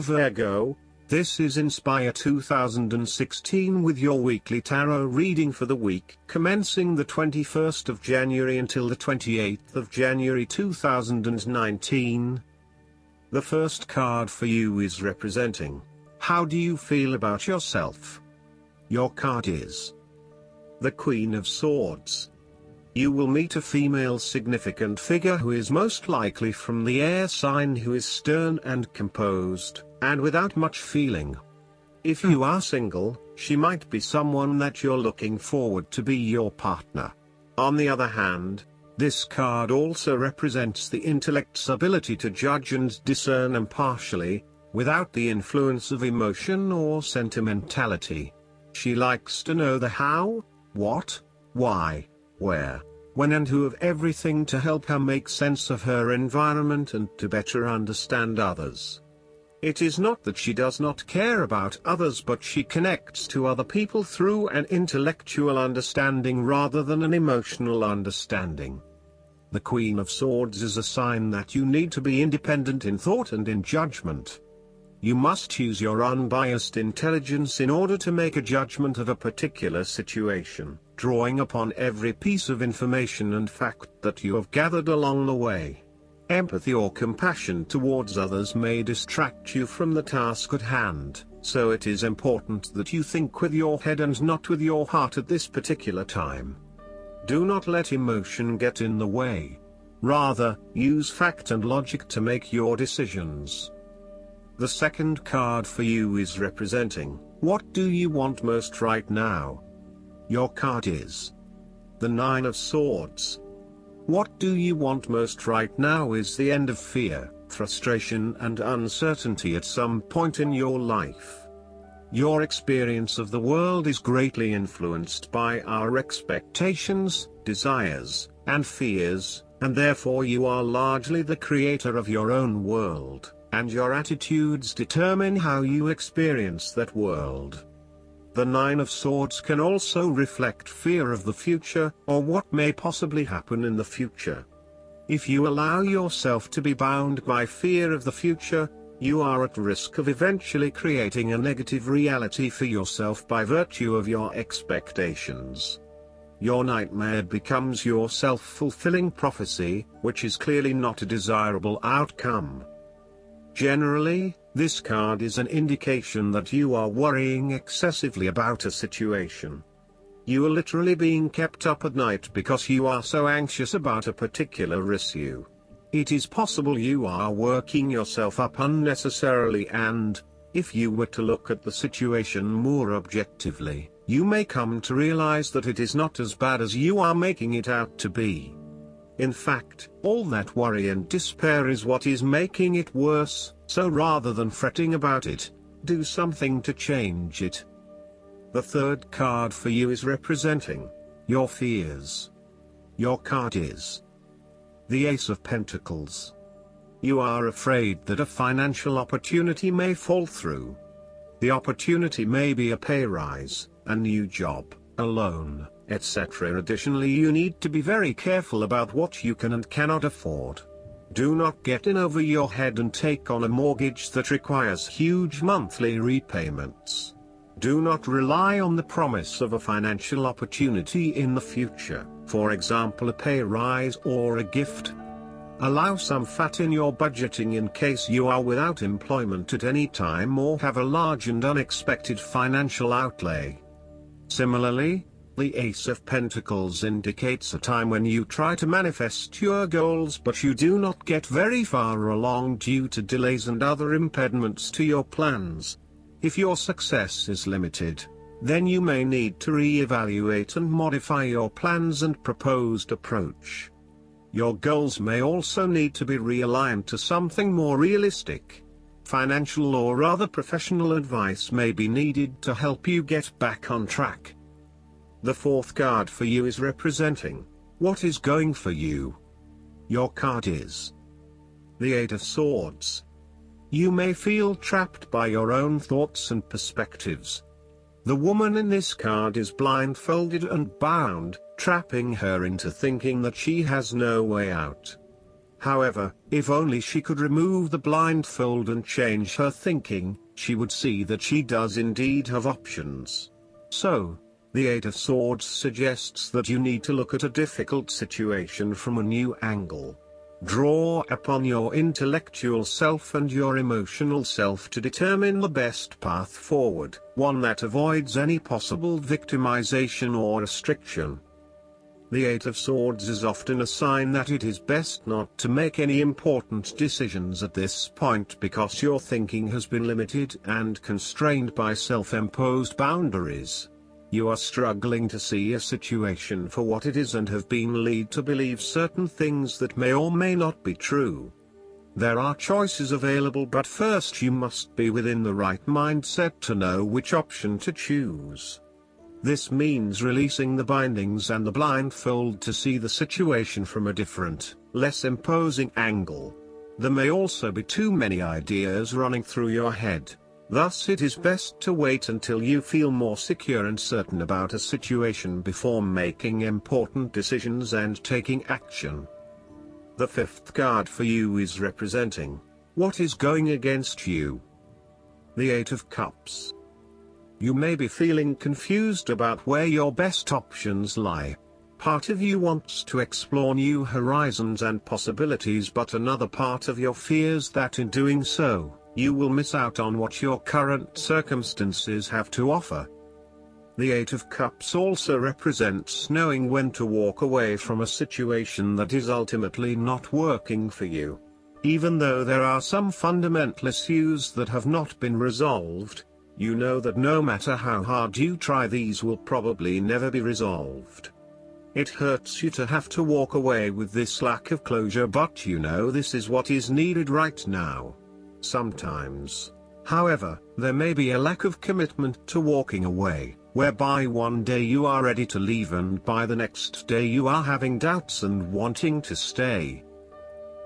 Virgo, this is Inspire 2016 with your weekly tarot reading for the week commencing the 21st of January until the 28th of January 2019. The first card for you is representing, how do you feel about yourself? Your card is the Queen of Swords. You will meet a female significant figure who is most likely from the air sign, who is stern and composed, and without much feeling. If you are single, she might be someone that you're looking forward to be your partner. On the other hand, this card also represents the intellect's ability to judge and discern impartially, without the influence of emotion or sentimentality. She likes to know the how, what, why, where, when and who of everything to help her make sense of her environment and to better understand others. It is not that she does not care about others, but she connects to other people through an intellectual understanding rather than an emotional understanding. The Queen of Swords is a sign that you need to be independent in thought and in judgment. You must use your unbiased intelligence in order to make a judgment of a particular situation, drawing upon every piece of information and fact that you have gathered along the way. Empathy or compassion towards others may distract you from the task at hand, so it is important that you think with your head and not with your heart at this particular time. Do not let emotion get in the way. Rather, use fact and logic to make your decisions. The second card for you is representing, what do you want most right now? Your card is the Nine of Swords. What do you want most right now is the end of fear, frustration and uncertainty at some point in your life. Your experience of the world is greatly influenced by our expectations, desires, and fears, and therefore you are largely the creator of your own world, and your attitudes determine how you experience that world. The Nine of Swords can also reflect fear of the future, or what may possibly happen in the future. If you allow yourself to be bound by fear of the future, you are at risk of eventually creating a negative reality for yourself by virtue of your expectations. Your nightmare becomes your self-fulfilling prophecy, which is clearly not a desirable outcome. Generally, this card is an indication that you are worrying excessively about a situation. You are literally being kept up at night because you are so anxious about a particular issue. It is possible you are working yourself up unnecessarily, and, if you were to look at the situation more objectively, you may come to realize that it is not as bad as you are making it out to be. In fact, all that worry and despair is what is making it worse, so rather than fretting about it, do something to change it. The third card for you is representing your fears. Your card is the Ace of Pentacles. You are afraid that a financial opportunity may fall through. The opportunity may be a pay rise, a new job, a loan, etc. Additionally, you need to be very careful about what you can and cannot afford. Do not get in over your head and take on a mortgage that requires huge monthly repayments. Do not rely on the promise of a financial opportunity in the future, for example a pay rise or a gift. Allow some fat in your budgeting in case you are without employment at any time or have a large and unexpected financial outlay. Similarly, the Ace of Pentacles indicates a time when you try to manifest your goals but you do not get very far along due to delays and other impediments to your plans. If your success is limited, then you may need to re-evaluate and modify your plans and proposed approach. Your goals may also need to be realigned to something more realistic. Financial or other professional advice may be needed to help you get back on track. The fourth card for you is representing what is going for you. Your card is the Eight of Swords. You may feel trapped by your own thoughts and perspectives. The woman in this card is blindfolded and bound, trapping her into thinking that she has no way out. However, if only she could remove the blindfold and change her thinking, she would see that she does indeed have options. So, the Eight of Swords suggests that you need to look at a difficult situation from a new angle. Draw upon your intellectual self and your emotional self to determine the best path forward, one that avoids any possible victimization or restriction. The Eight of Swords is often a sign that it is best not to make any important decisions at this point because your thinking has been limited and constrained by self-imposed boundaries. You are struggling to see a situation for what it is and have been led to believe certain things that may or may not be true. There are choices available, but first you must be within the right mindset to know which option to choose. This means releasing the bindings and the blindfold to see the situation from a different, less imposing angle. There may also be too many ideas running through your head. Thus it is best to wait until you feel more secure and certain about a situation before making important decisions and taking action. The fifth card for you is representing what is going against you. The Eight of Cups. You may be feeling confused about where your best options lie. Part of you wants to explore new horizons and possibilities, but another part of you fears that in doing so, you will miss out on what your current circumstances have to offer. The Eight of Cups also represents knowing when to walk away from a situation that is ultimately not working for you. Even though there are some fundamental issues that have not been resolved, you know that no matter how hard you try, these will probably never be resolved. It hurts you to have to walk away with this lack of closure, but you know this is what is needed right now. Sometimes, however, there may be a lack of commitment to walking away, whereby one day you are ready to leave and by the next day you are having doubts and wanting to stay.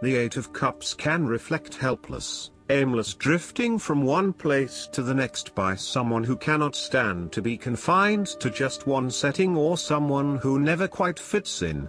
The Eight of Cups can reflect helpless, aimless drifting from one place to the next by someone who cannot stand to be confined to just one setting or someone who never quite fits in.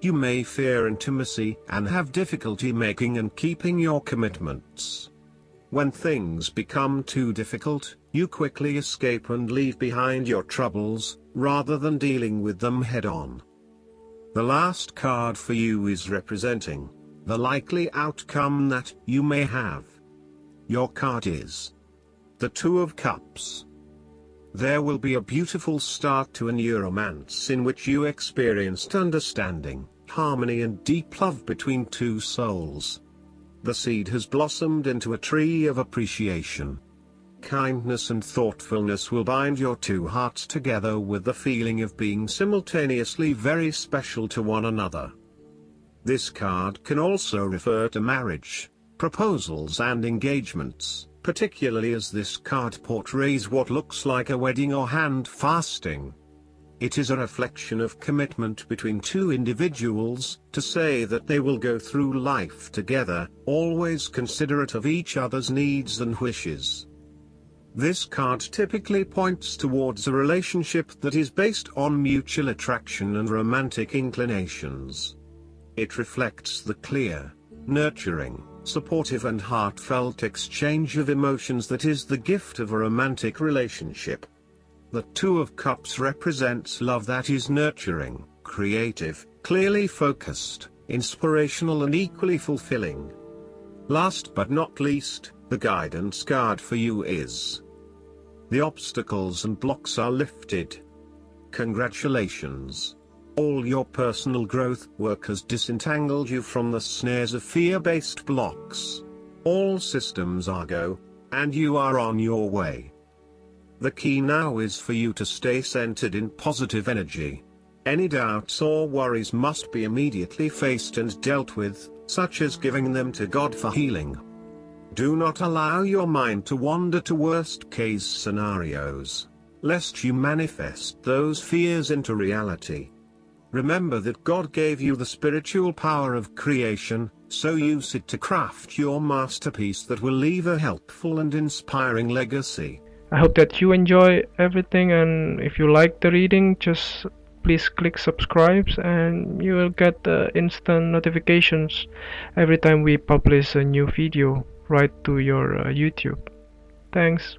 You may fear intimacy and have difficulty making and keeping your commitments. When things become too difficult, you quickly escape and leave behind your troubles, rather than dealing with them head-on. The last card for you is representing the likely outcome that you may have. Your card is the Two of Cups. There will be a beautiful start to a new romance in which you experienced understanding, harmony and deep love between two souls. The seed has blossomed into a tree of appreciation. Kindness and thoughtfulness will bind your two hearts together with the feeling of being simultaneously very special to one another. This card can also refer to marriage, proposals and engagements, particularly as this card portrays what looks like a wedding or hand fasting. It is a reflection of commitment between two individuals, to say that they will go through life together, always considerate of each other's needs and wishes. This card typically points towards a relationship that is based on mutual attraction and romantic inclinations. It reflects the clear, nurturing, supportive and heartfelt exchange of emotions that is the gift of a romantic relationship. The Two of Cups represents love that is nurturing, creative, clearly focused, inspirational and equally fulfilling. Last but not least, the guidance card for you is the obstacles and blocks are lifted. Congratulations! All your personal growth work has disentangled you from the snares of fear-based blocks. All systems are go, and you are on your way. The key now is for you to stay centered in positive energy. Any doubts or worries must be immediately faced and dealt with, such as giving them to God for healing. Do not allow your mind to wander to worst-case scenarios, lest you manifest those fears into reality. Remember that God gave you the spiritual power of creation, so use it to craft your masterpiece that will leave a helpful and inspiring legacy. I hope that you enjoy everything, and if you like the reading, just please click subscribe, and you will get the instant notifications every time we publish a new video right to your YouTube. Thanks.